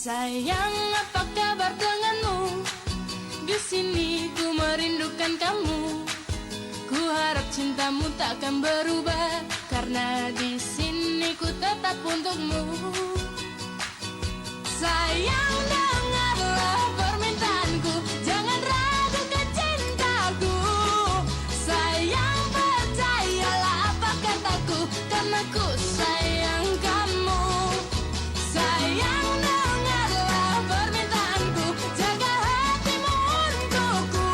Sayang, apa kabar denganmu? Di sini ku merindukan kamu. Ku harap cintamu takkan berubah, karena di sini ku tetap untukmu. Sayang, dengarlah permintaanku, jangan ragukan cintaku. Sayang, percayalah apa kataku, karena ku sayang kamu. Sayang, dengarlah permintaanku, jaga hatimu untukku.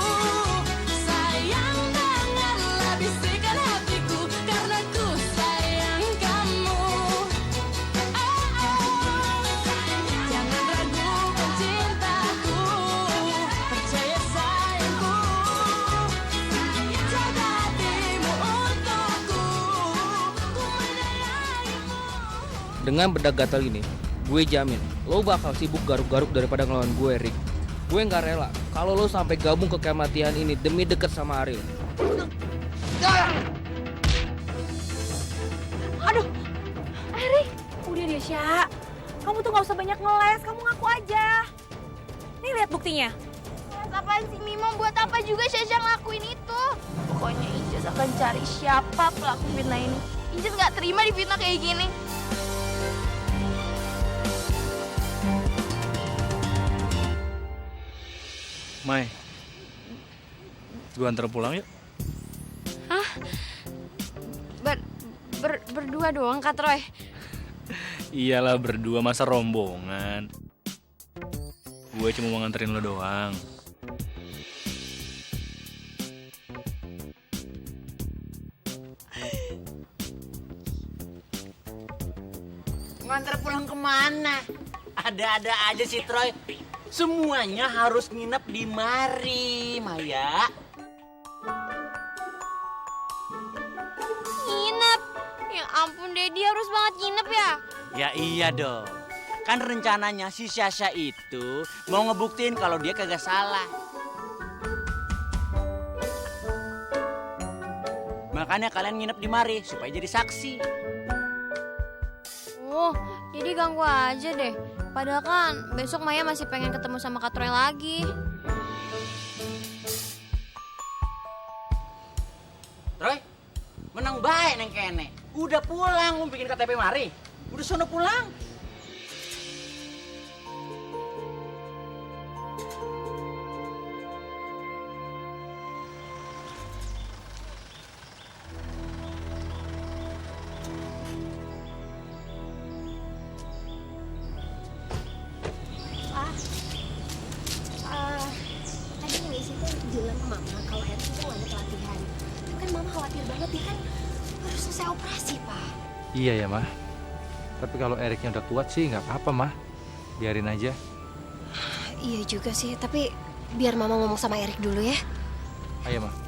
Sayang, dengarlah bisikan hatiku, karena ku sayang kamu. Jangan ragukan cintaku, percaya sayangku. Jaga hatimu untukku, ku menyayangimu. Dengan bedak gatal ini, gue jamin lo bakal sibuk garuk-garuk daripada ngelawan gue, Rick. Gue nggak rela kalau lo sampai gabung ke camp latihan ini demi deket sama Ariel. Aduh, Erik, udah deh, Sya. Kamu tuh gak usah banyak ngeles, kamu ngaku aja. Nih lihat buktinya. Apaan sih Mimo? Buat apa juga Syasha ngelakuin itu? Pokoknya Inces akan cari siapa pelaku fitnah ini. Inces nggak terima difitnah kayak gini. Mai, gua antar pulang yuk. Hah? Berdua doang, Kak Troy? Iyalah berdua, masa rombongan. Gue cuma mau nganterin lo doang. Ngantar pulang kemana? Ada-ada aja sih, Troy. Semuanya harus nginep di mari, Maya. Nginep? Ya ampun, Dedi harus banget nginep ya? Ya iya dong. Kan rencananya si Syasha itu mau ngebuktiin kalau dia kagak salah. Makanya kalian nginep di mari supaya jadi saksi. Oh, jadi ganggu aja deh. Padahal kan besok Maya masih pengen ketemu sama Kak Troy lagi. Troy, menang baik neng kene. Udah pulang, mau bikin KTP mari. Udah sono pulang. Tadi Messi tuh bilang ke Mama kalau Erik itu nggak ada pelatihan. Kan Mama khawatir banget dia kan harus selesai operasi, Pak. Iya ya, Mah. Tapi kalau Eriknya udah kuat sih nggak apa-apa, Mah. Biarin aja. Iya juga sih, tapi biar Mama ngomong sama Erik dulu ya. Ayo, Mah.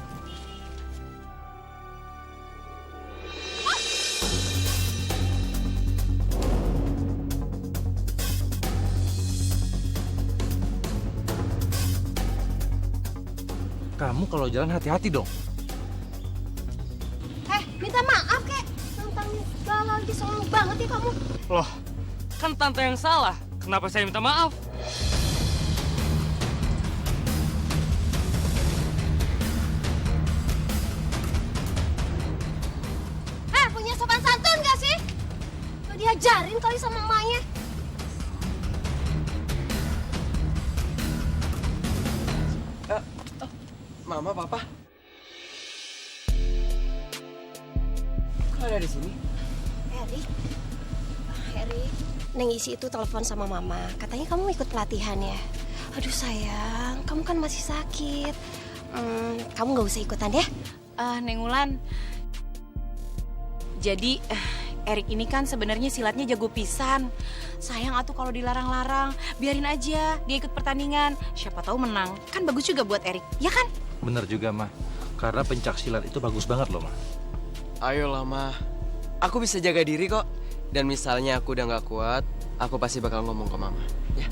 Kamu kalau jalan hati-hati dong. Minta maaf, kek. Nantangin segala lagi, selalu banget ya kamu. Loh, kan tante yang salah. Kenapa saya minta maaf? Punya sopan santun gak sih? Tuh diajarin kali sama emaknya. Mama, Papa. Kok ada di sini? Erik, Neng Isi itu telepon sama Mama. Katanya kamu ikut pelatihan ya. Aduh sayang, kamu kan masih sakit. Kamu gak usah ikutan ya. Neng Ulan. Jadi Erik ini kan sebenarnya silatnya jago pisan. Sayang atuh kalau dilarang-larang. Biarin aja dia ikut pertandingan. Siapa tahu menang. Kan bagus juga buat Erik, ya kan? Bener juga, Mah. Karena pencak silat itu bagus banget loh, Mah. Ayolah, Ma. Aku bisa jaga diri kok. Dan misalnya aku udah nggak kuat, aku pasti bakal ngomong ke Mama. Ya.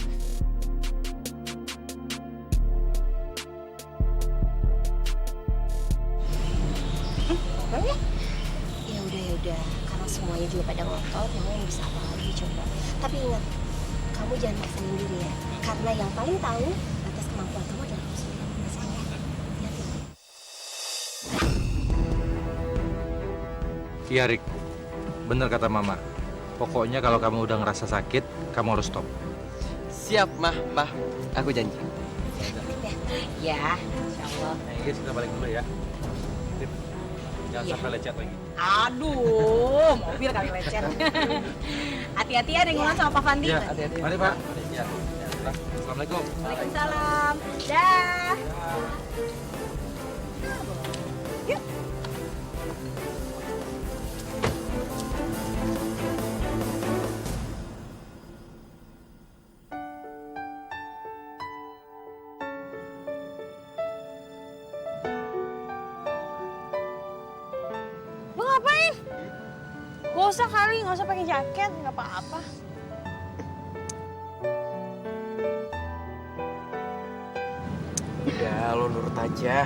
Ya udah. Karena semuanya juga pada ngotot, Mama yang bisa apa lagi coba. Tapi ingat, kamu jangan maksain diri ya. Karena yang paling tahu batas kemampuan kamu adalah kamu sendiri. Sayang ya. Hati-hati. Iya, Rik. Bener kata Mama. Pokoknya kalau kamu udah ngerasa sakit, kamu harus stop. Siap, Mah. Aku janji. Ya, insya Allah. Nah, guys, kita balik dulu ya. Jangan sampai lecet lagi. Aduh, mobil kali lecet. Hati-hati ya dengan sama Pak Fandi. Iya, hati-hati. Mari, Pak. Ya. Assalamualaikum. Waalaikumsalam. Dah. Yuk. Lu ngapain? Gak usah kali, gak usah pakai jaket, gak apa-apa. Udah, lo nurut aja.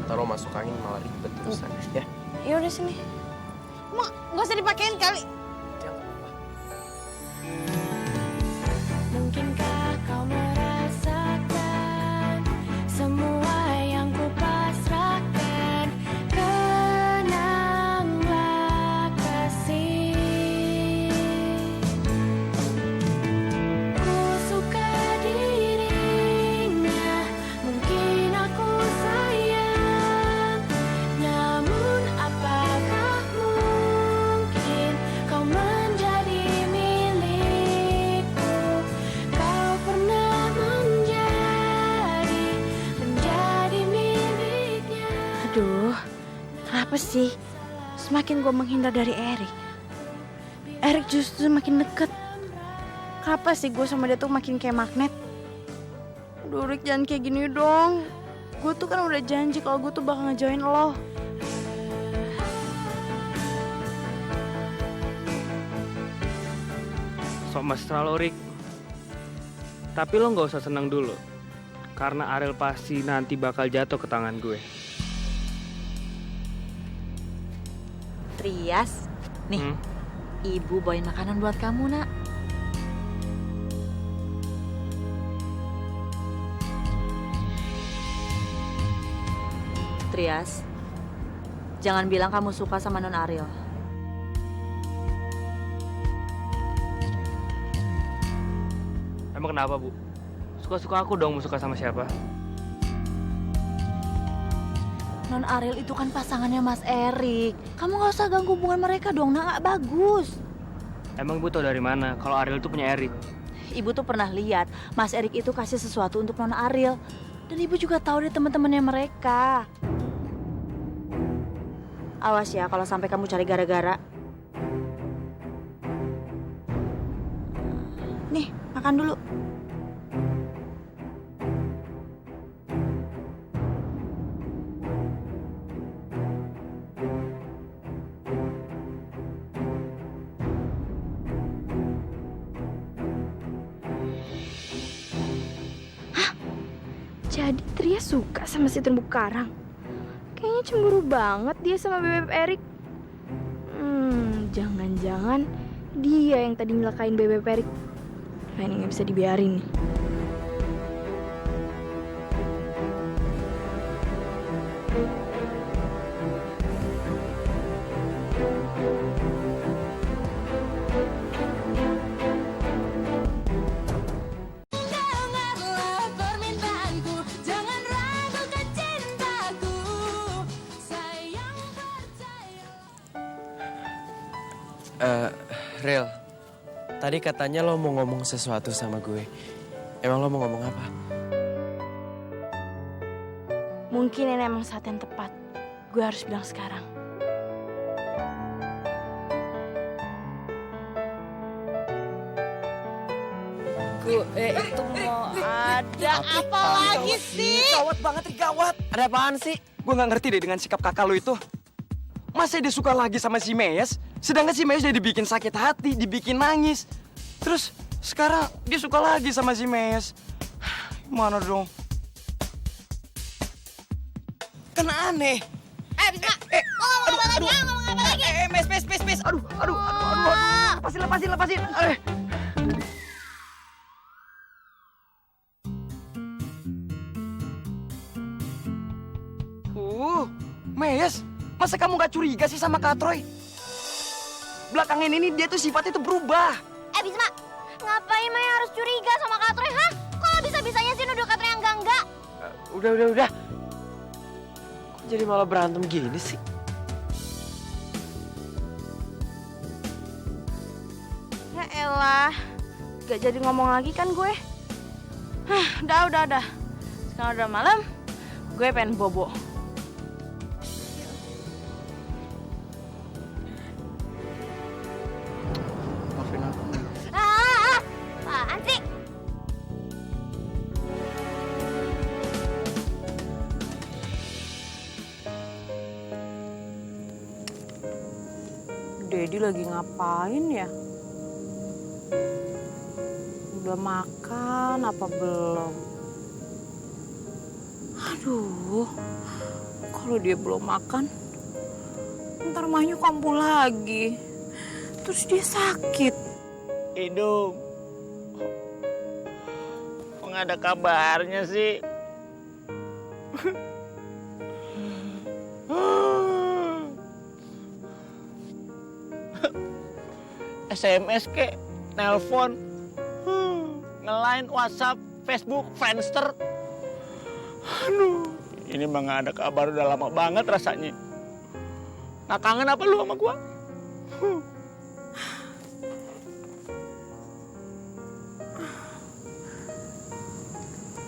Ntar lo masuk angin malah ribet terusan, ya. Ya udah sini. Emang gak usah dipakein kali. Mungkinkah kau merasakan semua yang ku pasrahkan? Kenanglah kasih, ku suka dirinya, mungkin aku sayang, namun apakah mungkin kau menjadi milikku? Kau pernah menjadi miliknya. Aduh, kenapa sih? Semakin gue menghindar dari Erik justru makin deket. Kenapa sih gue sama dia tuh makin kayak magnet? Aduh, Rik, jangan kayak gini dong. Gue tuh kan udah janji kalau gue tuh bakal ngejoin lo. Sok mesra lo, Rik. Tapi lo nggak usah senang dulu. Karena Ariel pasti nanti bakal jatuh ke tangan gue. Trias, nih, Hmm? ibu bawain makanan buat kamu, nak. Trias, jangan bilang kamu suka sama Non Ariel. Emang kenapa, Bu? Suka-suka aku dong mau suka sama siapa? Non Ariel itu kan pasangannya Mas Erik. Kamu nggak usah ganggu hubungan mereka dong, nak, nggak bagus. Emang Ibu tahu dari mana kalau Ariel itu punya Erik? Ibu tuh pernah lihat Mas Erik itu kasih sesuatu untuk Non Ariel. Dan ibu juga tahu dari teman-temannya mereka. Awas ya kalau sampai kamu cari gara-gara. Nih, makan dulu. Jadi Trias suka sama si terumbu karang. Kayaknya cemburu banget dia sama bebek Erik. Jangan-jangan dia yang tadi nyelakain bebek Erik. Nah, ini nggak bisa dibiarin nih. Dengarlah permintaanku, jangan ragukan cintaku. Sayang percaya. Rel, tadi katanya lo mau ngomong sesuatu sama gue. Emang lo mau ngomong apa? Mungkin ini emang saat yang tepat. Gue harus bilang sekarang. Gue itu mau ada apa lagi sih? Gawat banget nih, gawat. Ada apaan sih? Gue nggak ngerti deh dengan sikap kakak lo itu. Masa dia suka lagi sama si Meyes? Sedangkan si Meyes udah dibikin sakit hati, dibikin nangis. Terus sekarang dia suka lagi sama si Meyes. Mana dong? Kan aneh. Bisma, ngomong apa lagi? Mes. Aduh. Lepasin. Meyes, masa kamu gak curiga sih sama Kak Troy? Belakangan ini dia tuh sifatnya tuh berubah. Bisma, ngapain Maya harus curiga sama Kak Troy, hah? Kok bisa-bisanya sih nuduh Kak Troy yang enggak? Udah. Kok jadi malah berantem gini sih? Ya elah, gak jadi ngomong lagi kan gue. Udah. Sekarang udah malam, gue pengen bobo. Maafin aku. Apaan sih? Dedi lagi ngapain ya? Udah makan apa belum? Aduh, kalau dia belum makan, ntar mahnya kambuh lagi. Terus dia sakit. Idung. Kok nggak ada kabarnya sih? SMS kek, nelpon, nge-line, WhatsApp, Facebook, Friendster. Aduh, ini mah nggak ada kabar udah lama banget rasanya. Nggak kangen apa lu sama gua?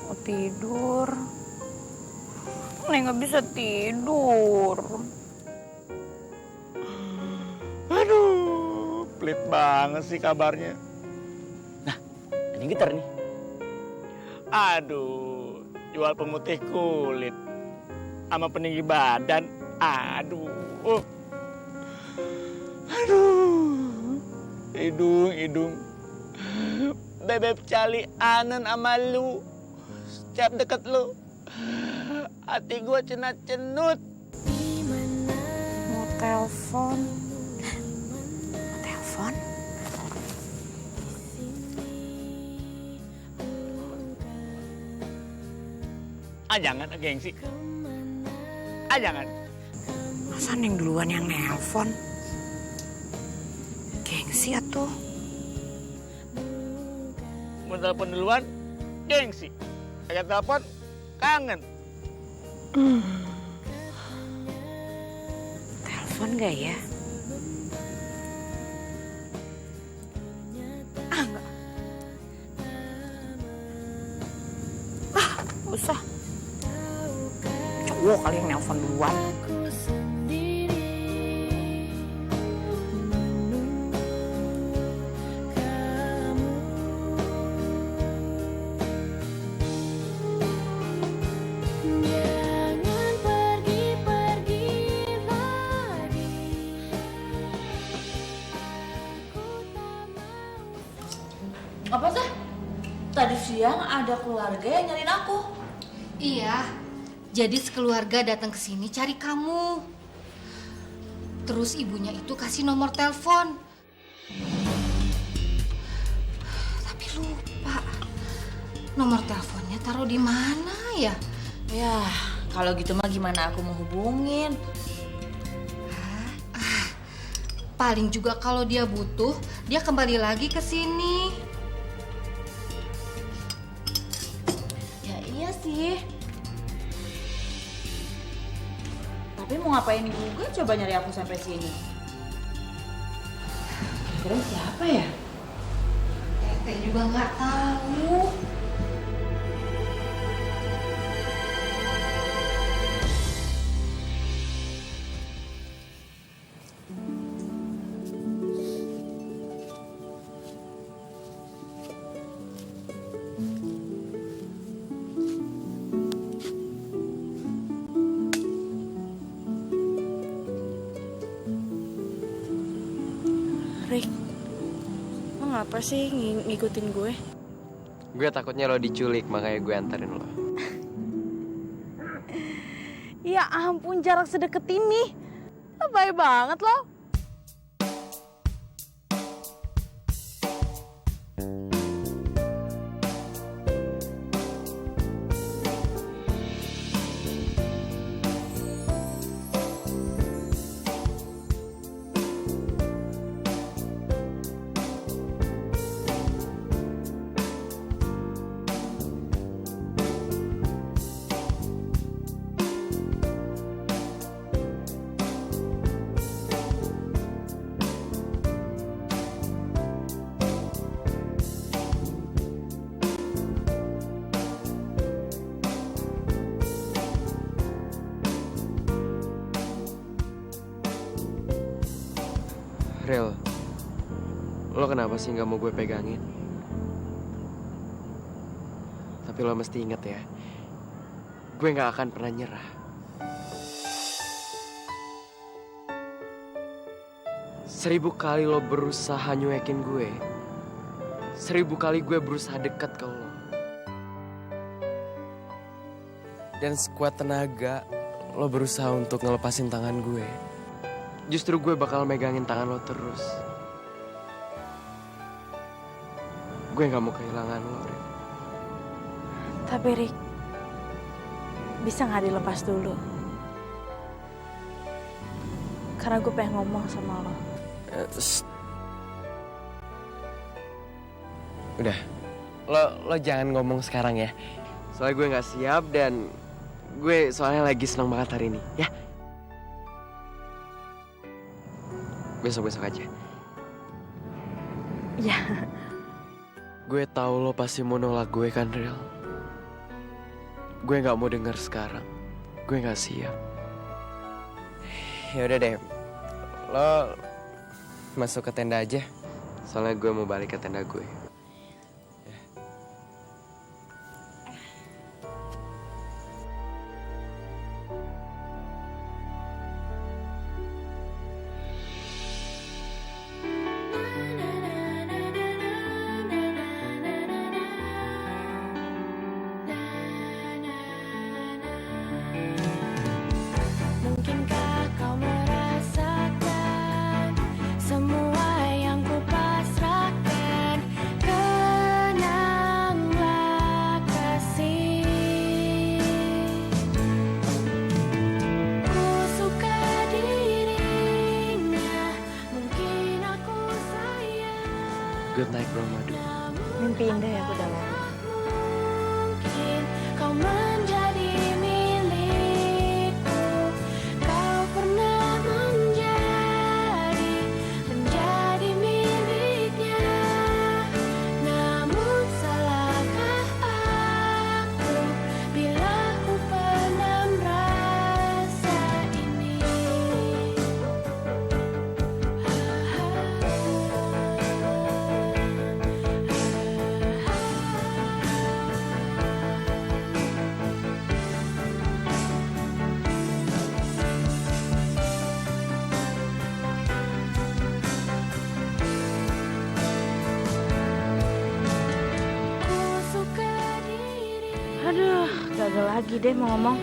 Mau tidur. Nih nggak bisa tidur. Aduh, pelit banget sih kabarnya. Nah, ini gitar nih. Aduh, jual pemutih kulit sama peninggi badan. Aduh. Hidung. Bebek cali anen sama lu. Setiap deket lu, hati gua cenut-cenut. Mau telepon. Telepon? Jangan, gengsi. Jangan. Masa Neng duluan yang nelpon? Gengsi atuh. Mau telepon duluan, gengsi. Agak telepon, kangen. Telepon gak ya? Enggak. Gak usah. Cowok kali yang nelpon duluan. Apa sih? Tadi siang ada keluarga yang nyariin aku. Iya, jadi sekeluarga datang ke sini cari kamu. Terus ibunya itu kasih nomor telepon. Tapi lupa. Nomor teleponnya taruh di mana ya? Ya, kalau gitu mah gimana aku mau hubungin? Paling juga kalau dia butuh, dia kembali lagi ke sini. Ya iya sih. Tapi mau ngapain juga coba nyari aku sampai sini? Kira siapa ya? Teteh juga nggak tahu. Rick, lo ngapa sih ngikutin gue? Gue takutnya lo diculik, makanya gue anterin lo. Ya ampun, jarak sedekat ini. Lebay banget lo. Lo kenapa sih nggak mau gue pegangin? Tapi lo mesti inget ya, gue nggak akan pernah nyerah. Seribu kali lo berusaha nyuekin gue, 1000 kali gue berusaha dekat ke lo. Dan sekuat tenaga lo berusaha untuk ngelepasin tangan gue. Justru gue bakal megangin tangan lo terus. Gue gak mau kehilangan lo, Rik. Tapi Rik, bisa gak dilepas dulu? Karena gue pengen ngomong sama lo. Udah, lo jangan ngomong sekarang ya. Soalnya gue gak siap dan gue soalnya lagi senang banget hari ini, ya. Besok-besok aja. Ya. Gue tahu lo pasti mau nolak gue kan, Ril. Gue gak mau denger sekarang. Gue gak siap. Ya udah deh, lo masuk ke tenda aja. Soalnya gue mau balik ke tenda gue. Mungkinkah kau merasakan semua yang ku pasrahkan? Kenanglah kasih, ku suka dirinya, mungkin aku sayang. Good night, Bro Madu. Mimpi indah ya aku dalam. Mungkin kau menjadi milikku, kau pernah menjadi miliknya. Namun salahkah aku bila ku pendam rasa ini? Aduh, gagal lagi deh mau ngomong.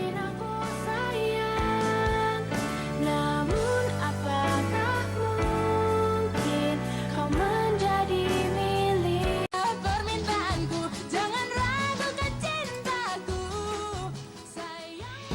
Namun apakah mungkin kau menjadi milik? Permintaanku, jangan ragukan cintaku, sayang.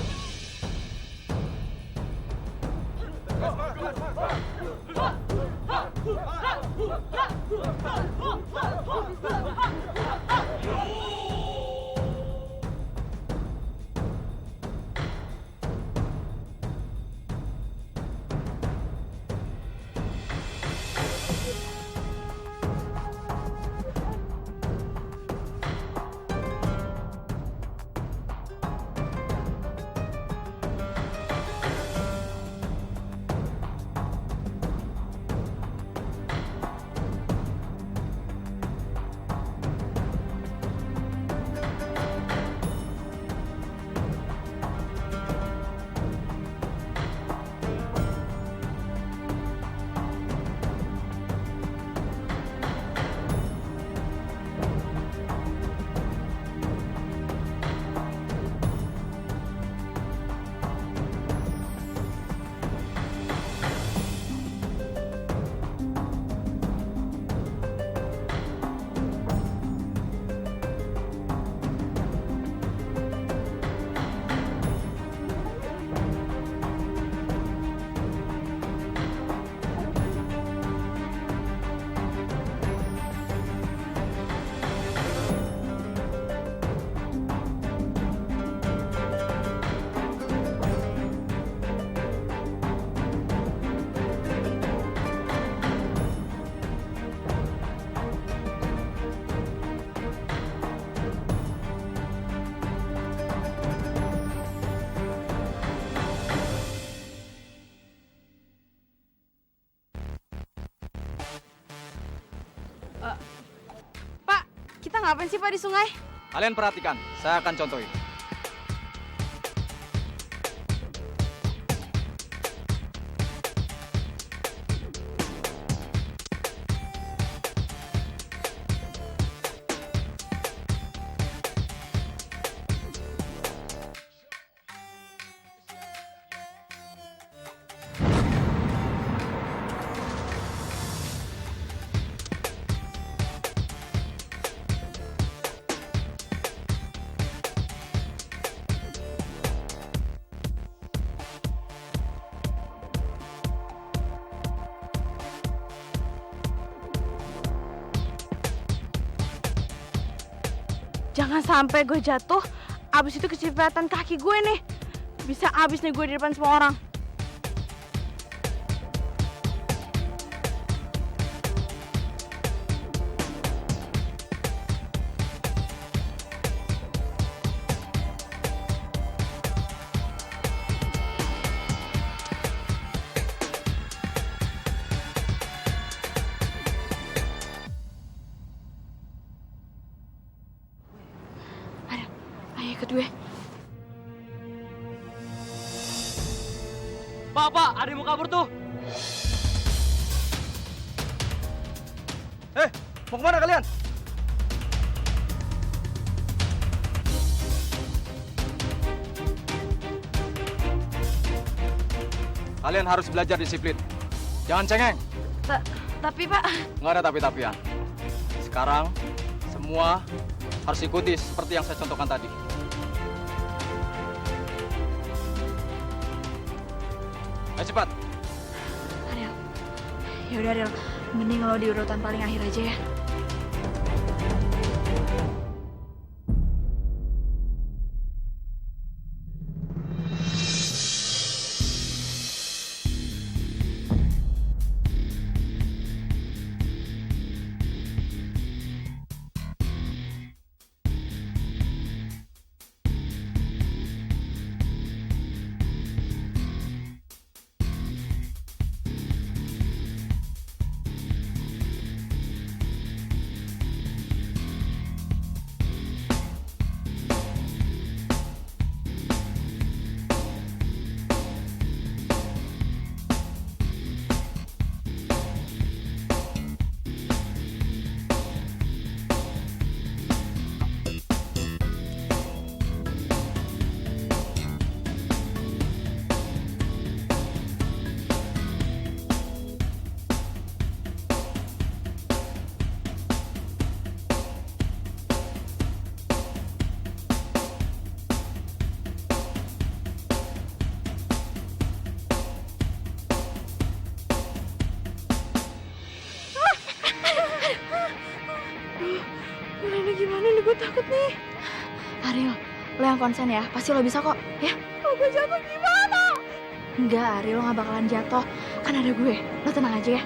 ngapain sih Pak di sungai? Kalian perhatikan, saya akan contohin. Jangan sampai gue jatuh, abis itu kecipratan kaki gue nih. Bisa abis nih gue di depan semua orang. Ayo ikut gue. Pak, ada yang mau kabur tuh. Mau kemana kalian? Kalian harus belajar disiplin. Jangan cengeng. Tapi Pak... Nggak ada tapi-tapian. Sekarang, semua harus ikuti seperti yang saya contohkan tadi. Ayo cepat. Ariel, yaudah Ariel, mending lo di urutan paling akhir aja ya. Gimana nih, gue takut nih. Ariel, lo yang konsen ya, pasti lo bisa kok, ya? Kalau gue jatuh gimana? Enggak, Ariel, lo gak bakalan jatuh. Kan ada gue, lo tenang aja ya.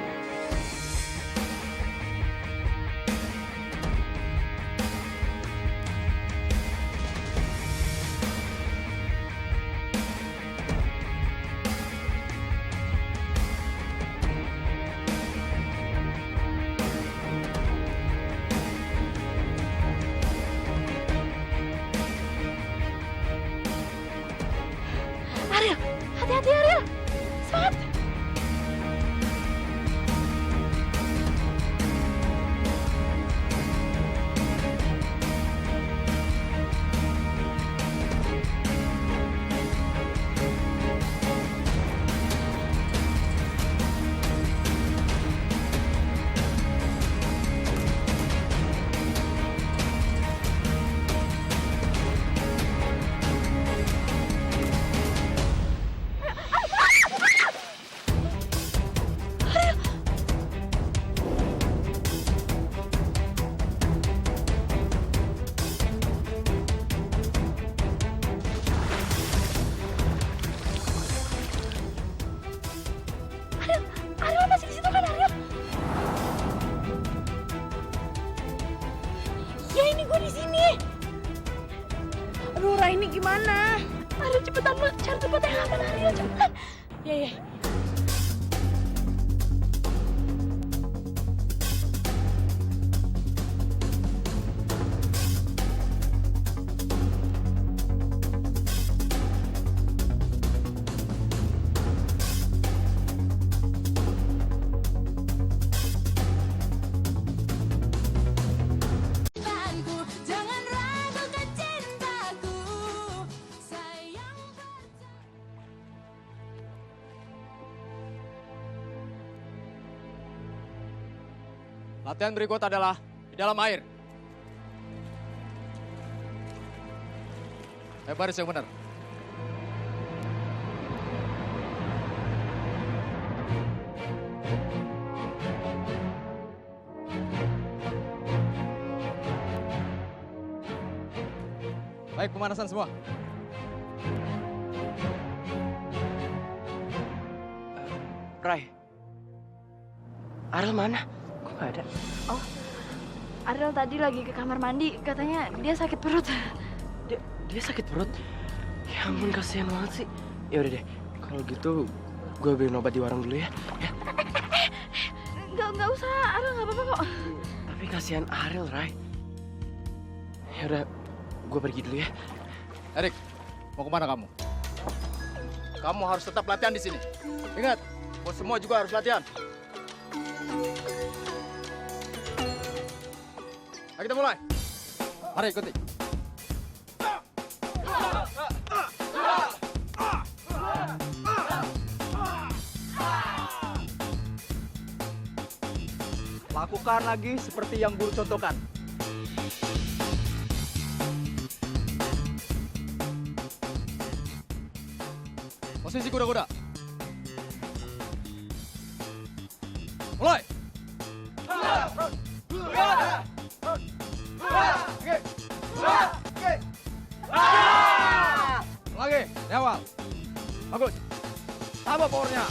Ariel, hati-hati Ariel. Semangat. Ariel masih di situ kan, Ariel? Ya ini gue di sini. Aduh, Rai, ini gimana? Ariel cepetan lo cari tempat yang aman, Ariel cepetan. Ya. Latihan berikut adalah di dalam air. Baris yang benar. Baik, pemanasan semua. Ray, Ariel mana? Kok gak ada? Oh, Ariel tadi lagi ke kamar mandi. Katanya dia sakit perut. Dia sakit perut? Ya ampun, kasihan banget sih. Ya udah deh, kalau gitu gue beliin obat di warung dulu ya. Nggak usah, Ariel nggak apa-apa kok. Tapi kasihan Ariel, Ray. Ya udah, gue pergi dulu ya. Erik, mau kemana kamu? Kamu harus tetap latihan di sini. Ingat, bos semua juga harus latihan. Ayo kita mulai. Mari ikuti. Lakukan lagi seperti yang guru contohkan. Posisi kuda-kuda. Mulai. Lagi, di awal. Bagus. Tambah powernya.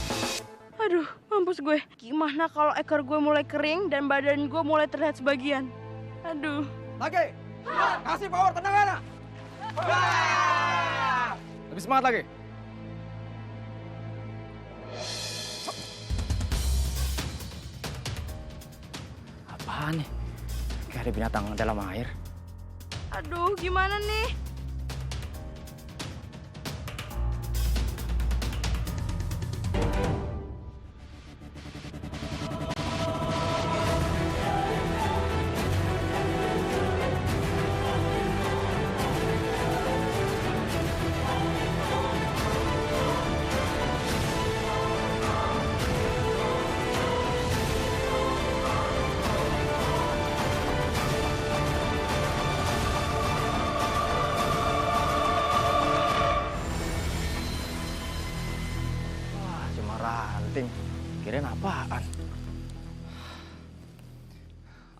Aduh, mampus gue. Gimana kalau ekor gue mulai kering dan badan gue mulai terlihat sebagian? Aduh. Lagi. Kasih power, tenaga. Lebih semangat lagi. Apaan nih? Kayak ada binatang dalam air. Aduh, gimana nih? Kirain apaan?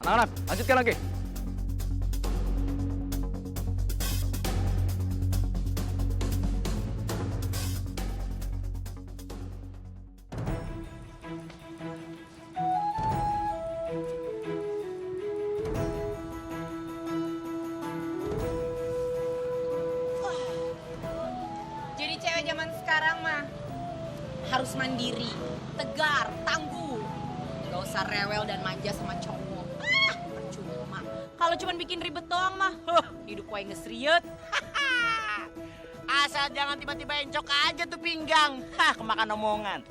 Anak-anak, lanjutkan lagi. Jadi cewek zaman sekarang mah harus mandiri, tegar, tangguh. Gak usah rewel dan manja sama cowok. Percuma. Kalau cuma bikin ribet doang mah, hidup gue ngesriet. Asal jangan tiba-tiba encok aja tuh pinggang. Kemakan omongan.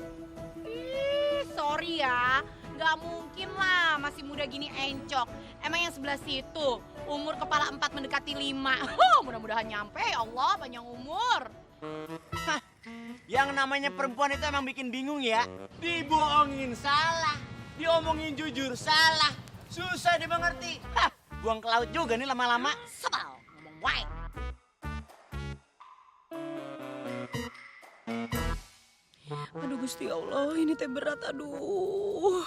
Sorry ya, gak mungkin lah masih muda gini encok. Emang yang sebelah situ, umur kepala 4 mendekati 5. Mudah-mudahan nyampe, ya Allah, panjang umur. Yang namanya perempuan itu emang bikin bingung ya. Dibohongin salah, diomongin jujur salah. Susah dimengerti. Buang ke laut juga nih lama-lama. Sebal, ngomong wae. Aduh Gusti Allah, ini teh berat, aduh.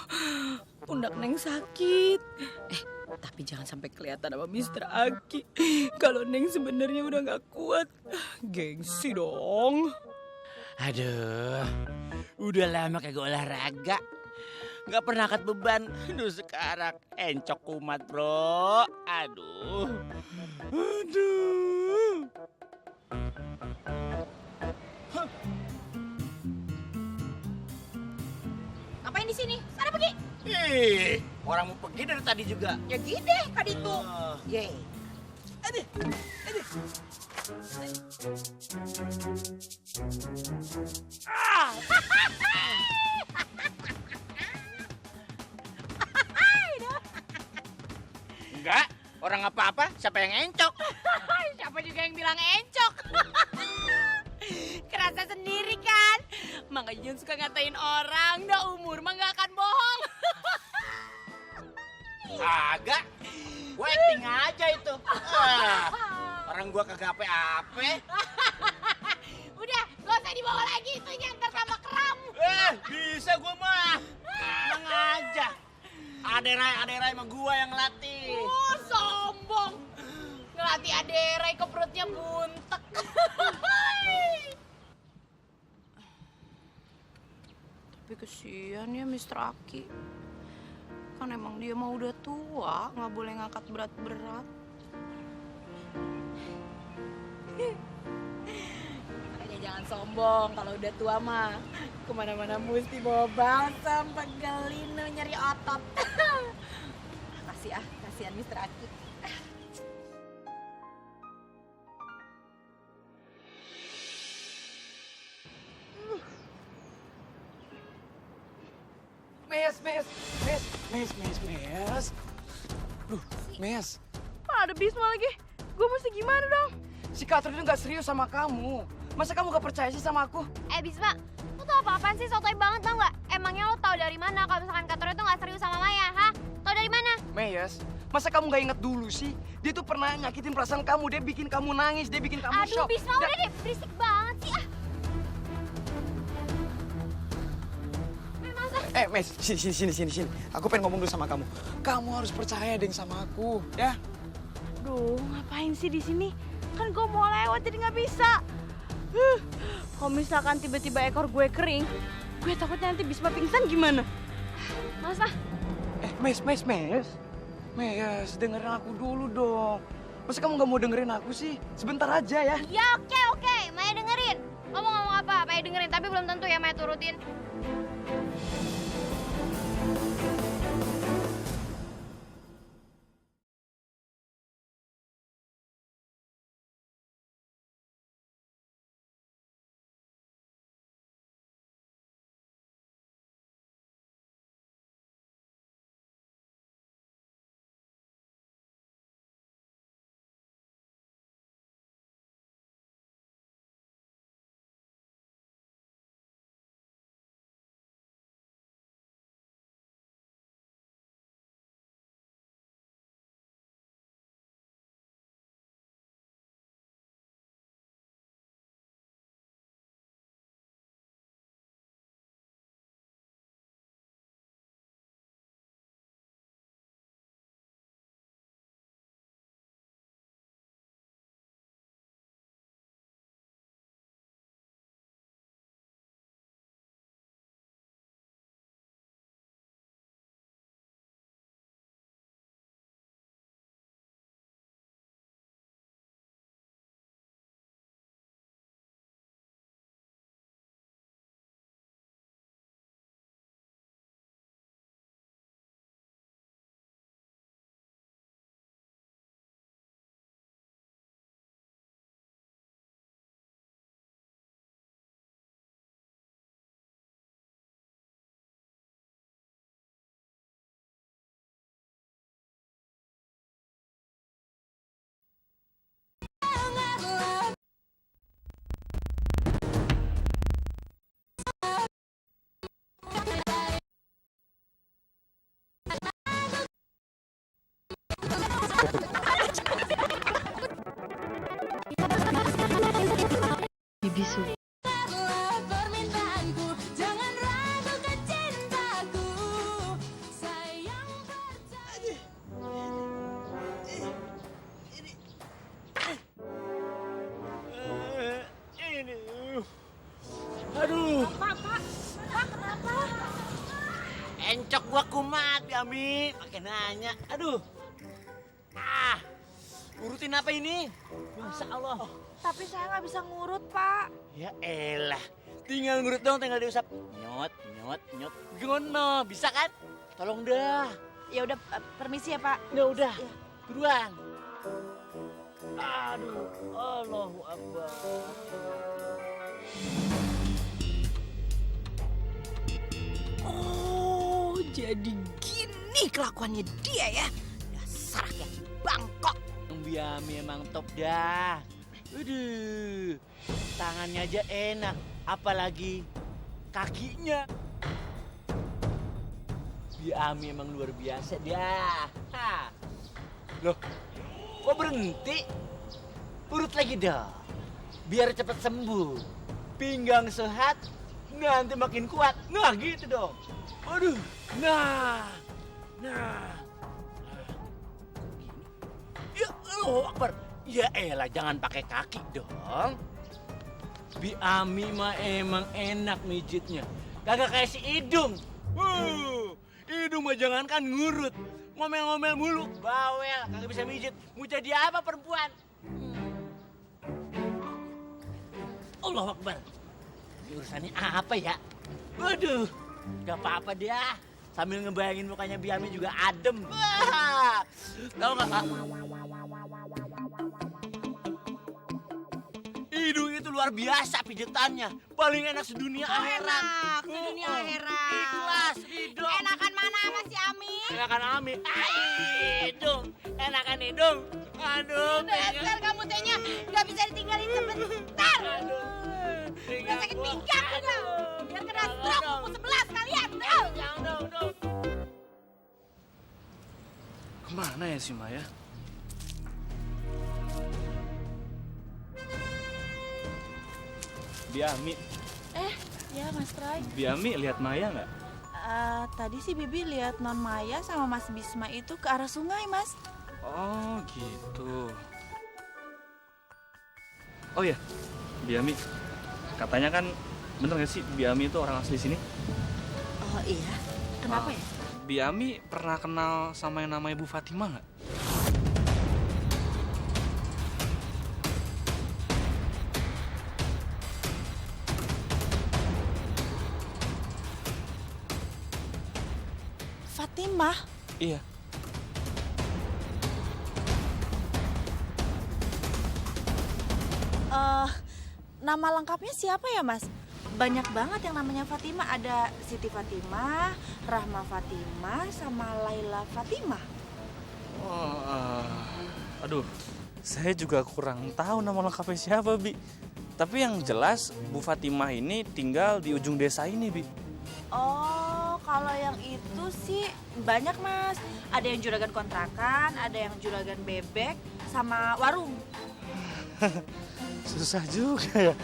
Pundak Neng sakit. Tapi jangan sampai kelihatan sama Mr. Aki. Kalau Neng sebenarnya udah gak kuat. Gengsi dong. Aduh, udah lama kagak olahraga. Gak pernah angkat beban. Aduh sekarang encok kumat bro. Aduh. Ngapain di sini? Sana pergi. Orang mau pergi dari tadi juga. Ya gede, kan itu. Yeay. Aduh. Enggak, orang apa-apa, siapa yang encok? Siapa juga yang bilang encok? Kerasa sendiri kan? Makanya jangan suka ngatain orang, dah umur mah gak akan bohong. Agak. Gue acting aja itu. Orang gue kagak ape-ape. Udah, gak usah dibawa lagi itunya, ntar tambah keram. Bisa gue mah. Tenang aja. Aderai sama gue yang latih. Sombong. Ngelatih Aderai ke perutnya buntek. Tapi kesian ya Mr. Aki. Kan emang dia mah udah tua, nggak boleh ngangkat berat-berat. Makanya jangan sombong, kalau udah tua mah kemana-mana mesti bawa balsam, pegelino, nyari otot. Kasihan Mr. Aki. Mes. Duh, Mes. Ada Bisma lagi. Gue mesti gimana dong? Si Katrin itu gak serius sama kamu. Masa kamu gak percaya sih sama aku? Bisma, lo tau apa-apaan sih? Sotoy banget tau gak? Emangnya lo tau dari mana kalau misalkan Kak Tore itu gak serius sama Maya, ha? Tau dari mana? Mes, masa kamu gak inget dulu sih? Dia tuh pernah nyakitin perasaan kamu, dia bikin kamu nangis, dia bikin kamu Aduh, shock. Bisma udah deh, berisik banget sih ah. Mes, sini. Aku pengen ngomong dulu sama kamu. Kamu harus percaya deh sama aku, ya? Duh, ngapain sih di sini? Kan gue mau lewat jadi nggak bisa. Kalau misalkan tiba-tiba ekor gue kering, gue takutnya nanti Bisma pingsan gimana? Masa? Mes, dengerin aku dulu dong. Masa kamu gak mau dengerin aku sih? Sebentar aja ya. Ya oke. Maya dengerin. Lo mau ngomong apa? Maya dengerin, tapi belum tentu ya Maya turutin. Bisu. Permintaanku, jangan ragukan cintaku. Sayang percaya. Aduh. Pak, kenapa? Encok gua kumat, Ami. Pakai nanya. Aduh. Urutin apa ini? Masya Allah. Tapi saya nggak bisa ngurut, Pak. Ya elah. Tinggal ngurut dong, tinggal diusap. Nyot. Gimana? Bisa kan? Tolong dah. Ya udah, permisi ya, Pak. Ya udah. Buruan. Aduh. Allahu Akbar. Oh, jadi gini kelakuannya dia ya. Dasar kayak bangkok. Biami emang top dah. Waduh, tangannya aja enak, apalagi kakinya. Biami emang luar biasa dah. Loh, kok berhenti? Urut lagi dah, biar cepat sembuh. Pinggang sehat, nanti makin kuat. Nah gitu dong. Aduh, nah. Ya Allah Akbar. Ya elah, jangan pakai kaki dong. Bi Ami mah emang enak mijitnya. Kagak kayak si Idung. Idung mah jangankan ngurut, ngomel-ngomel mulu, bawel, kagak bisa mijit. Mau jadi apa perempuan? Allah Akbar. Ini urusannya apa ya? Waduh, gak apa-apa dia. Sambil ngebayangin mukanya Biami juga adem. Wah, tahu nggak? Hidung itu luar biasa pijetannya. Paling enak sedunia akhirat. Sedunia akhirat. Ikhlas, hidung. Enakan mana sama si Ami? Enakan Ami. Hidung. Enakan hidung. Aduh, Dasar kamu tehnya nggak bisa ditinggalin sebentar. Udah sakit pinggang juga. Biar kena stroke pukul 11 kalian. Kemana ya si Maya? Biami. Ya Mas Troy. Biami lihat Maya nggak? Tadi sih Bibi lihat Non Maya sama Mas Bisma itu ke arah sungai, Mas. Oh gitu. Oh ya, Biami. Katanya kan bener nggak sih Biami itu orang asli sini? Oh iya. Kenapa ya? Biami pernah kenal sama yang namanya Bu Fatimah nggak? Fatimah? Iya. Nama lengkapnya siapa ya, Mas? Banyak banget yang namanya Fatimah. Ada Siti Fatimah, Rahma Fatimah, sama Laila Fatimah. Aduh, saya juga kurang tahu nama lengkapnya siapa, Bi. Tapi yang jelas Bu Fatimah ini tinggal di ujung desa ini, Bi. Oh, kalau yang itu sih banyak, Mas. Ada yang juragan kontrakan, ada yang juragan bebek, sama warung. Susah juga ya.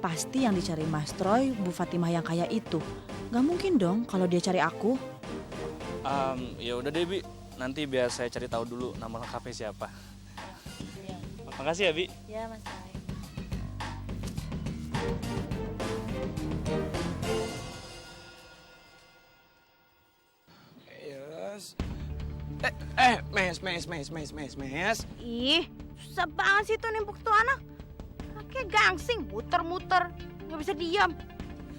Pasti yang dicari Mas Troy, Bu Fatimah yang kayak itu. Gak mungkin dong kalau dia cari aku. Ya udah deh, Bi. Nanti biar saya cari tahu dulu nama lengkapnya siapa. Iya. Makasih ya, Bi. Ya, Mas Troy. Mes. Ih, susah banget sih tuh nimpuk tuh anak. Kayak gangsing, muter-muter, nggak bisa diam.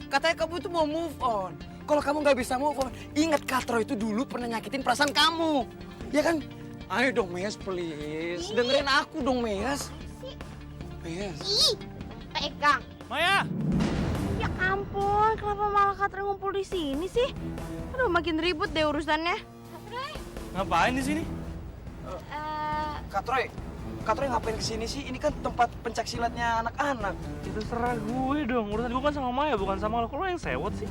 Katanya kamu itu mau move on. Kalau kamu nggak bisa move on, ingat Katro itu dulu pernah nyakitin perasaan kamu. Ya kan? Ayo dong, Mes, please. Dengerin aku dong, Mes. Mes. Ih, pegang. Maya! Ya ampun, kenapa malah Katra ngumpul di sini sih? Aduh, makin ribut deh urusannya. Ngapain di sini? Katroy ngapain kesini sih? Ini kan tempat pencak silatnya anak-anak. Itu serah gue dong. Urusan gue kan sama Maya, bukan sama lo. Kok lo yang sewot sih?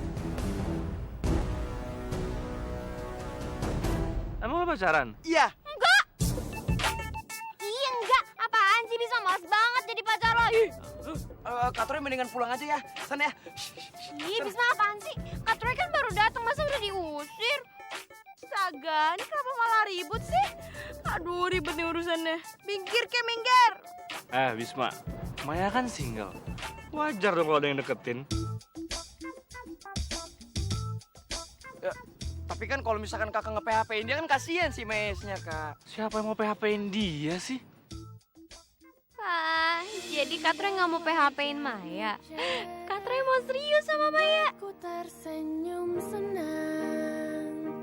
Emang lo pacaran? Iya. Enggak. Iya enggak. Apaan sih, bisa males banget jadi pacar lo. Katroy mendingan pulang aja ya. Sana ya. Ih, Bisma apaan sih? Kak Troy kan baru datang, masa udah diusir? Astaga, ini kenapa malah ribut sih? Aduh, ribet nih urusannya. Minggir ke minggir. Bisma, Maya kan single. Wajar dong kalau ada yang deketin. Ya, tapi kan kalau misalkan kakak nge-PHP-in dia kan kasihan si Mesnya, Kak. Siapa yang mau PHP-in dia sih? Jadi Kak Troy nggak mau PHP-in Maya. Kak Troy mau serius sama Maya. Aku tersenyum senang,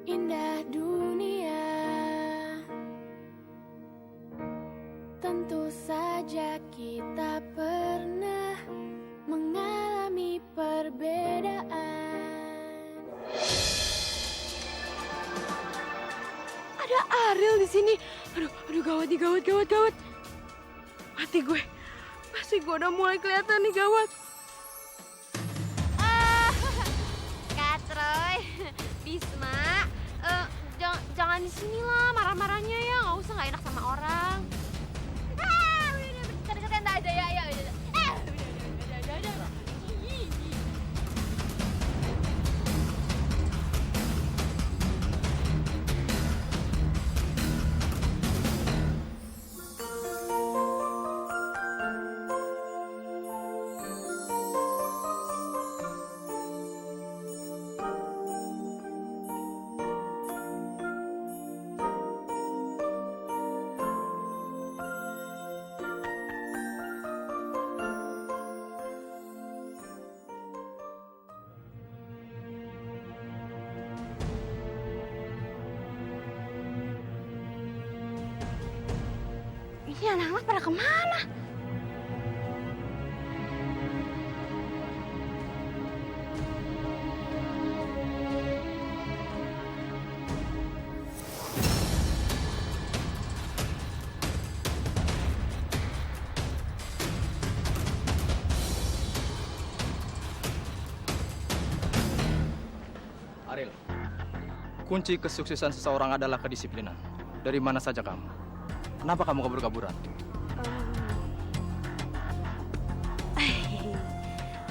indah dunia. Tentu saja kita pernah mengalami perbedaan. Ada Ariel di sini. Aduh gawat nih, gawat. Mati gue. Pasti gue udah mulai kelihatan nih, gawat. Kak Troy, Bisma, jangan di sini lah marah-marahnya ya, nggak usah, nggak enak sama orang. Udah, dekat-dekat aja ya, ya udah. Udah. Ini anak-anak pada kemana? Ariel, kunci kesuksesan seseorang adalah kedisiplinan. Dari mana saja kamu? Kenapa kamu kabur-kaburan?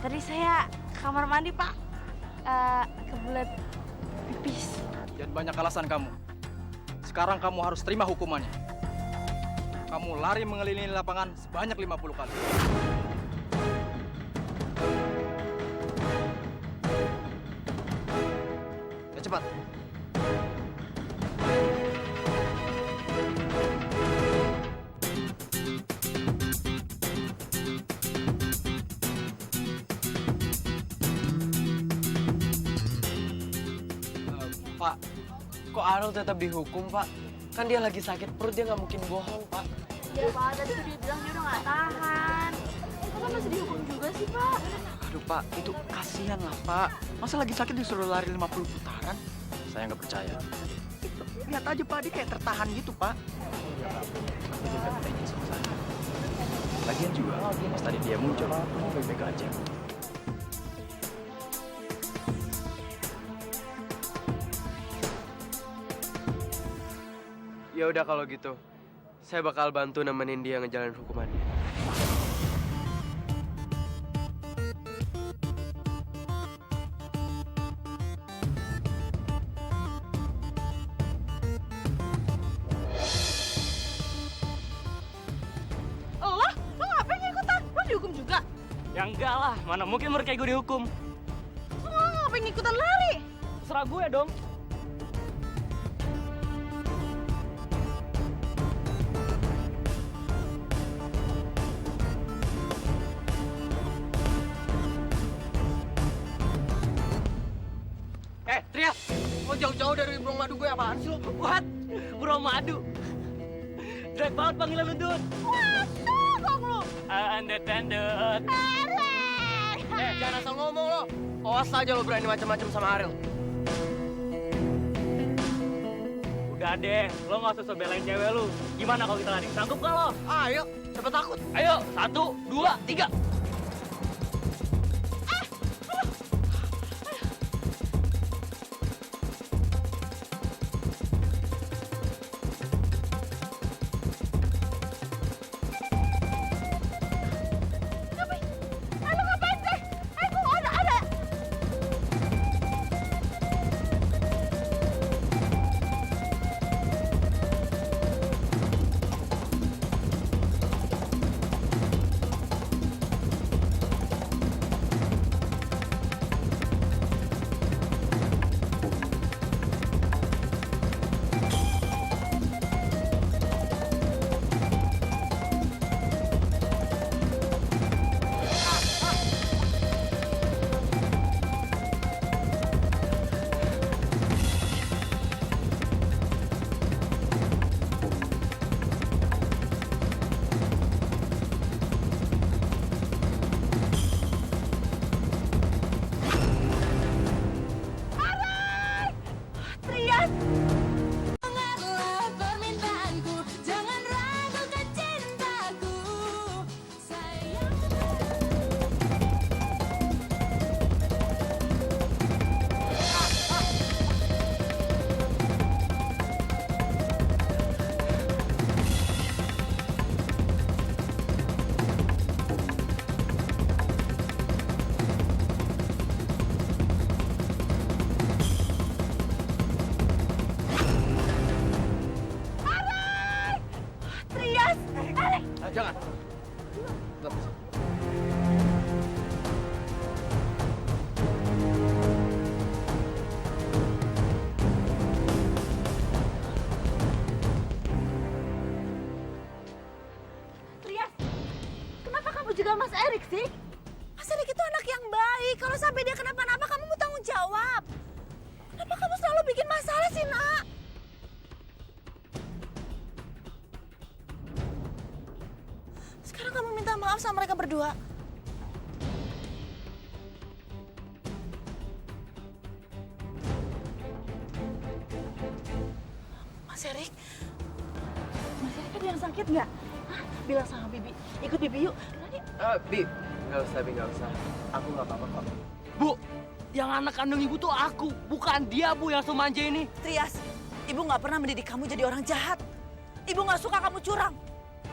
Tadi saya ke kamar mandi, Pak. Kebelet pipis. Jangan banyak alasan kamu. Sekarang kamu harus terima hukumannya. Kamu lari mengelilingi lapangan sebanyak 50 kali. Ya, cepat. Pak, kok Ariel tetap dihukum, Pak? Kan dia lagi sakit perut, dia nggak mungkin bohong, Pak. Ya, Pak, tadi tuh dia bilang dia udah nggak tahan. Kok masih dihukum juga sih, Pak? Aduh, Pak, itu kasihan lah, Pak. Masa lagi sakit disuruh lari 50 putaran? Saya nggak percaya. Lihat aja, Pak, dia kayak tertahan gitu, Pak. Aku juga minta izin sama saya. Lagian juga, pas tadi dia muncul, baik-baik aja. Ya udah kalau gitu, saya bakal bantu nemenin dia ngejalanin hukumannya. Lo ngapain ikutan? Lo dihukum juga? Ya enggak lah, mana mungkin mereka gue dihukum. Lo ngapain ikutan lari? Terserah gue dong. Trias, lo jauh-jauh dari burung madu gue apaan sih lo? What? Bro madu. Drag banget panggilan lu, Dut. Waduh, kok lo? Andet. Jangan asal ngomong lo. Awas aja lo berani macam-macam sama Ariel. Udah deh, lo nggak usah belain cewek lu. Gimana kalau kita lari? Sanggup nggak lo? Ayo, siapa takut? Ayo, 1, 2, 3. jangan. Tetap. Trias, kenapa kamu juga Mas Erik sih? Mas Erik itu anak yang baik. Kalau sampai dia kenapa-napa, kamu mau tanggung jawab. Kenapa kamu selalu bikin masalah sih, Nak? Sekarang kamu minta maaf sama mereka berdua. Mas Erik ada yang sakit nggak? Hah? Bilang sama Bibi, ikut Bibi yuk. Bi, nggak usah, Bi, nggak usah. Aku nggak apa-apa kok. Bu, yang anak kandung ibu tuh aku, bukan dia, Bu, yang semanja ini. Trias, ibu nggak pernah mendidik kamu jadi orang jahat. Ibu nggak suka kamu curang.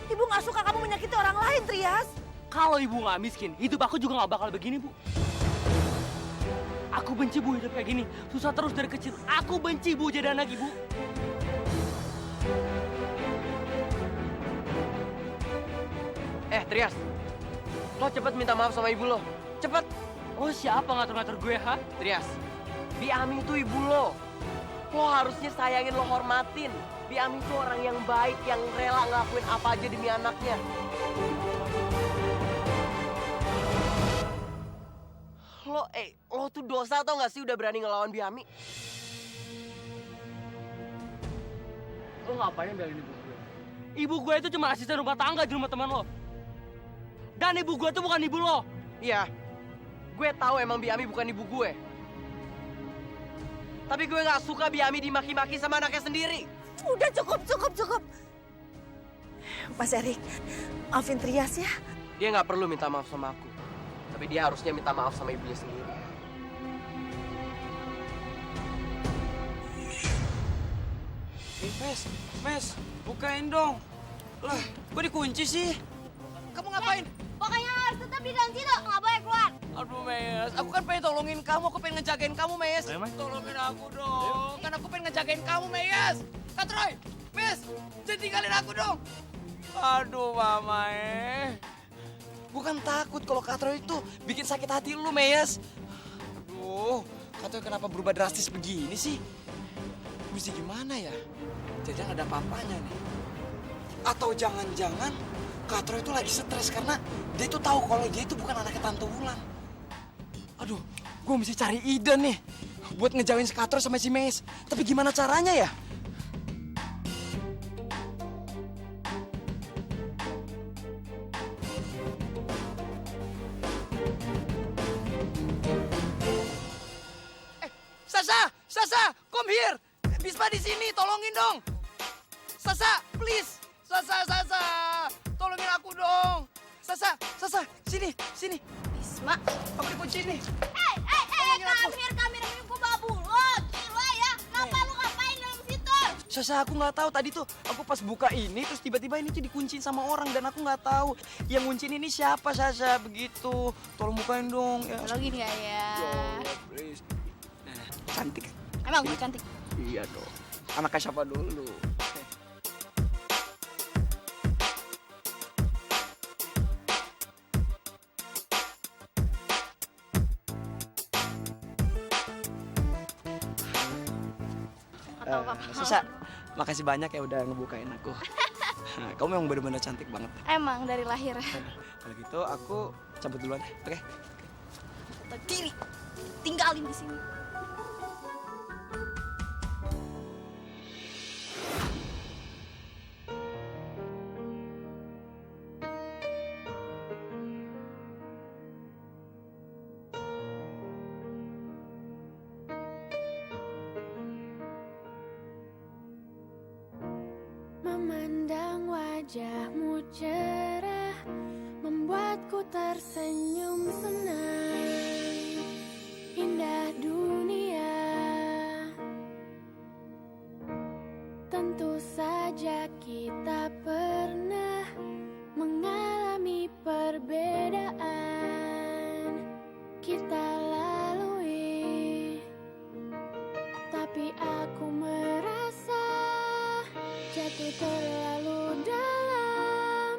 Ibu nggak suka kamu menyakiti orang lain, Trias. Kalau ibu nggak miskin, hidup aku juga nggak bakal begini, Bu. Aku benci, Bu, hidup kayak gini. Susah terus dari kecil. Aku benci, Bu, jadi anak ibu. Trias, lo cepet minta maaf sama ibu lo. Cepet. Oh, siapa ngatur-ngatur gue, ha? Trias, Bi Ami itu ibu lo. Lo harusnya sayangin, lo hormatin. Bi Ami itu orang yang baik, yang rela ngelakuin apa aja demi anaknya. Lo tuh dosa tau gak sih udah berani ngelawan Bi Ami? Lo ngapain belain ibu gue? Ibu gue itu cuma asisten rumah tangga di rumah teman lo. Dan ibu gue tuh bukan ibu lo. Iya, gue tahu emang Bi Ami bukan ibu gue. Tapi gue gak suka Bi Ami dimaki-maki sama anaknya sendiri. Udah cukup. Mas Erik, maafin Trias ya. Dia gak perlu minta maaf sama aku. Tapi dia harusnya minta maaf sama ibunya sendiri. Mes, bukain dong. Lah, kok dikunci sih? Kamu ngapain? Pokoknya harus tetap di dalam situ, nggak boleh keluar. Aduh, Mes, aku kan pengen tolongin kamu, aku pengen ngejagain kamu, Mes. Tolongin aku dong, kan aku pengen ngejagain kamu, Mes. Kak Troy, Mes, jangan tinggalin aku dong. Aduh, Mama, Bukan takut kalau Kak Troy itu bikin sakit hati lu, Mes. Aduh, Kak Troy kenapa berubah drastis begini sih? Mesti gimana ya? Jangan ada apa-apanya nih. Atau jangan-jangan Kak Troy itu lagi stres karena dia itu tahu kalau dia itu bukan anaknya Tante Wulan. Aduh, gue mesti cari ide nih buat ngejauhin si Kak Troy sama si Mes. Tapi gimana caranya ya? Sasa, come here. Bisma di sini, tolongin dong. Sasa, please. Sasa, tolongin aku dong. Sasa, sini. Bisma, aku dikunci nih. Kamir, ini gua bawa bulut. Gila ya, kenapa lu ngapain dalam situ? Sasa, aku nggak tahu tadi tuh aku pas buka ini terus tiba-tiba ini tuh dikunciin sama orang dan aku nggak tahu yang ngunciin ini siapa. Sasa, begitu. Tolong bukain dong ya. Tolongin ya. Please. Cantik. Emang gue cantik? Iya dong. Anaknya siapa dulu? Sasa, makasih banyak ya udah ngebukain aku. Kamu memang benar-benar cantik banget. Emang dari lahir. Kalau gitu aku cabut duluan, oke? Diri, tinggalin di sini. Memandang wajahmu cerah, membuatku tersenyum senang. Indah dunia, tentu saja kita pernah mengalami perbedaan. Kita lalui, tapi aku merasa jatuh terlalu dalam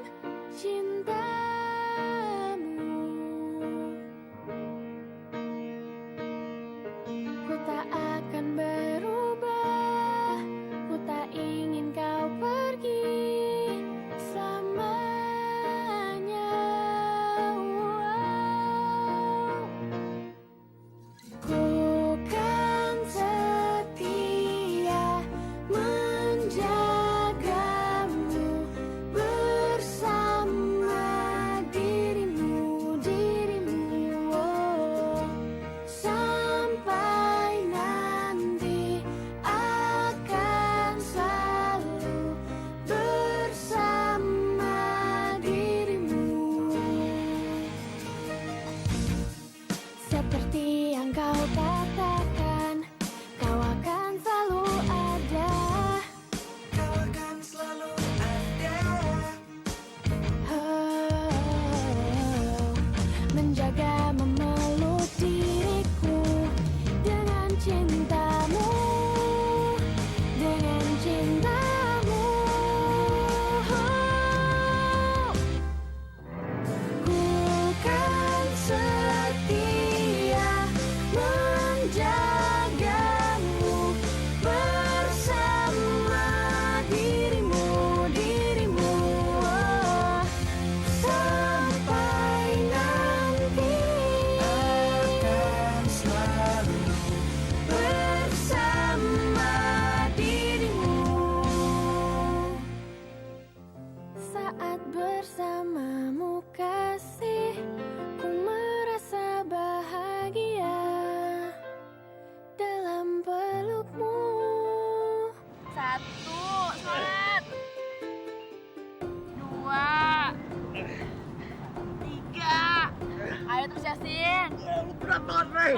Saat bersamamu kasih, ku merasa bahagia dalam pelukmu. 1, sholat. 2, 3. Ayo terus Yasin. Berat banget, Rey.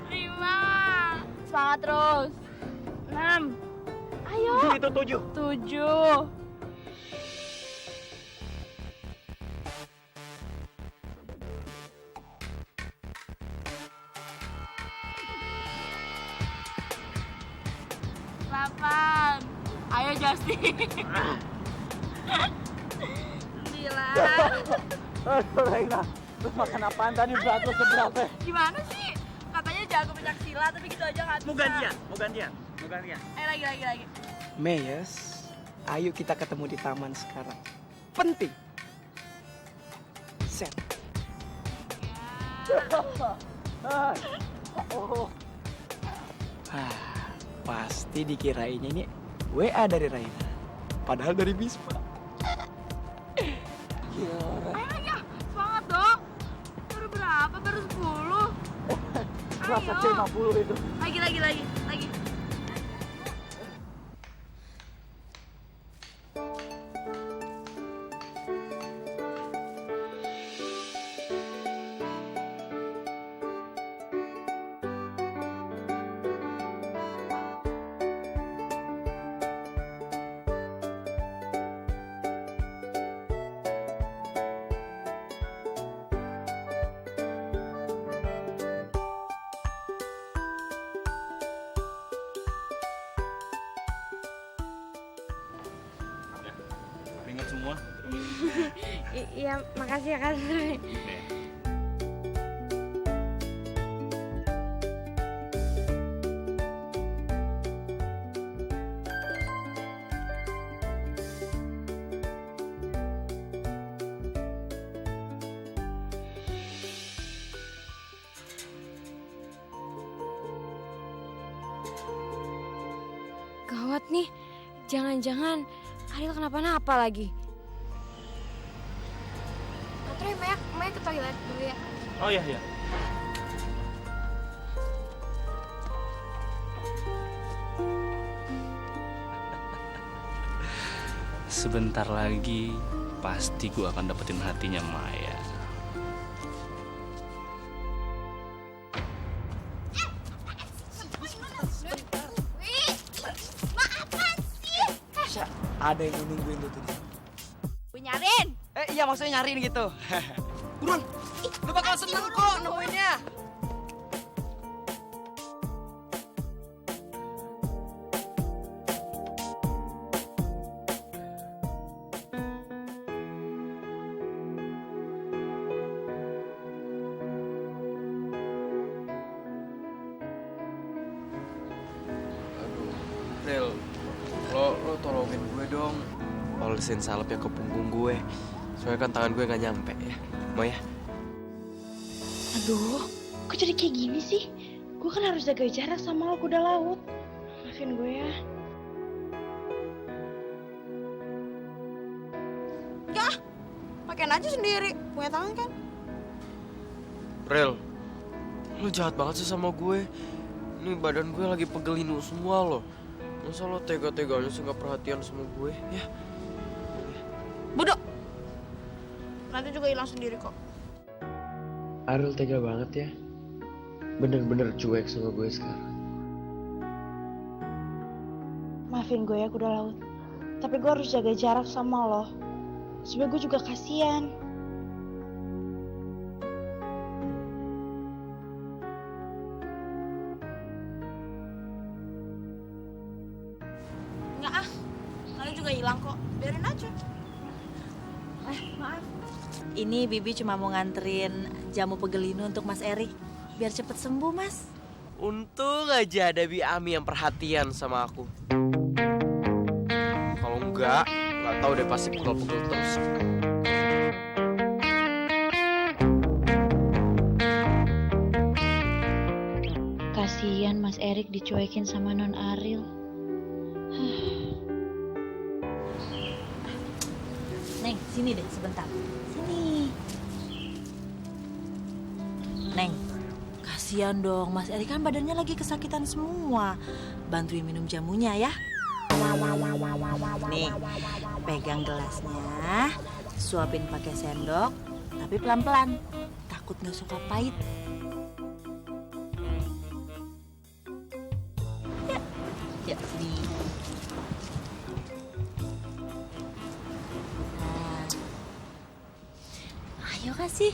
5. Semangat terus. 6. Ayo. 7. Delapan. Ayo Justin. 9. Reina, lu makan apaan tadi? Berat lu seberapa? Gimana sih? Katanya jago pencak silat tapi gitu aja nggak bisa. Mau gantian. Lagi. Meyes, ayo kita ketemu di taman sekarang. Penting. Set. Pasti dikirainnya ini WA dari Raina. Padahal dari Bisma. Ayo, semangat dong. Baru berapa? Baru 10. Rasa 50 itu. Lagi. Ingat semua. Iya, makasih ya Kak Sri. Gawat nih, jangan-jangan Ariel kenapa-napa lagi. Katanya Maya ke toilet dulu ya. Oh iya. Sebentar lagi pasti gue akan dapetin hatinya Maya. Ada yang nungguin lu tuh. Gue nyariin. Iya maksudnya nyariin gitu. Buruan, lu bakal seneng kok nemuinnya. Rel, lo tolongin gue dong. Olesin salepnya ke punggung gue. Soalnya kan tangan gue gak nyampe ya. Mau ya? Aduh, kok jadi kayak gini sih? Gue kan harus jaga jarak sama lo kuda laut. Maafin gue ya. Ya, pakein aja sendiri. Punya tangan kan? Rel, lo jahat banget sih sama gue. Ini badan gue lagi pegelinu semua lo. Masa lo tega-teganya sih gak perhatian sama gue ya? Bodoh. Nanti juga hilang sendiri kok. Ariel tega banget ya. Bener-bener cuek sama gue sekarang. Maafin gue ya kuda laut. Tapi gue harus jaga jarak sama lo. Supaya gue juga kasihan. Enggak ah. Nanti juga hilang kok. Biarin aja. Maaf. Ini Bibi cuma mau nganterin jamu pegelinu untuk Mas Erik. Biar cepet sembuh, Mas. Untung aja ada Bi Ami yang perhatian sama aku. Kalau enggak tahu deh pasti pegel-pegel terus. Kasihan Mas Erik dicuekin sama Non Ariel. Neng, sini deh sebentar. Sini. Neng, kasihan dong. Mas Erik kan badannya lagi kesakitan semua. Bantuin minum jamunya ya. Nih, pegang gelasnya. Suapin pakai sendok, tapi pelan-pelan. Takut nggak suka pahit. Ya, sini. Nah. Ayo kasih.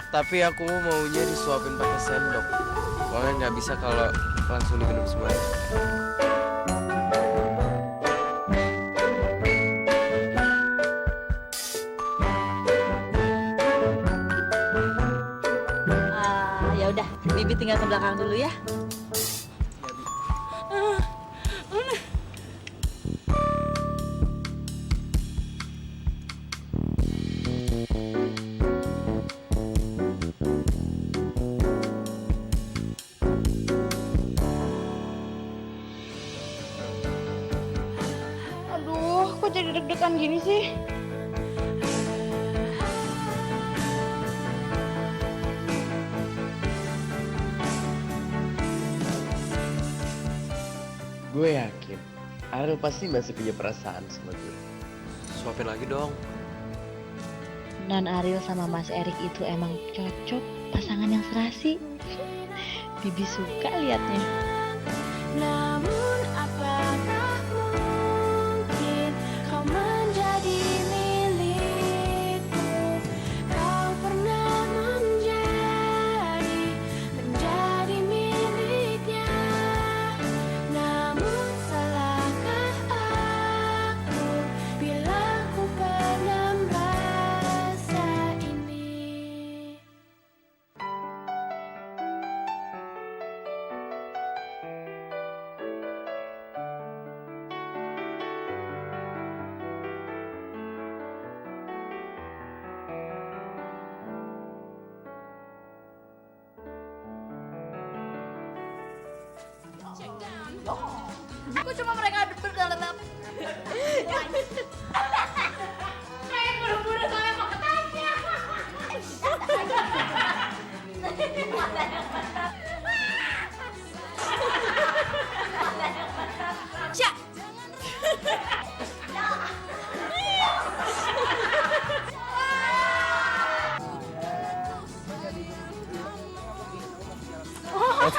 Tapi aku maunya disuapin pakai sendok. Soalnya nggak bisa kalau langsung diminum semuanya. Ya udah, Bibi tinggal ke belakang dulu ya. Aduh, kok jadi deg-degan gini sih? Gue yakin Ariel pasti masih punya perasaan sama gue. Suapin lagi dong. Non Ariel sama Mas Erik itu emang cocok, pasangan yang serasi. Bibi suka liatnya. Namun apakah mungkin kau menjadi milikku? Kau pernah menjadi miliknya. Namun salahkah aku bila ku pernah merasa ini? Kok cuma mereka berdalam? Kayak buru-buru soalnya mau ketanya. Sya. Oh,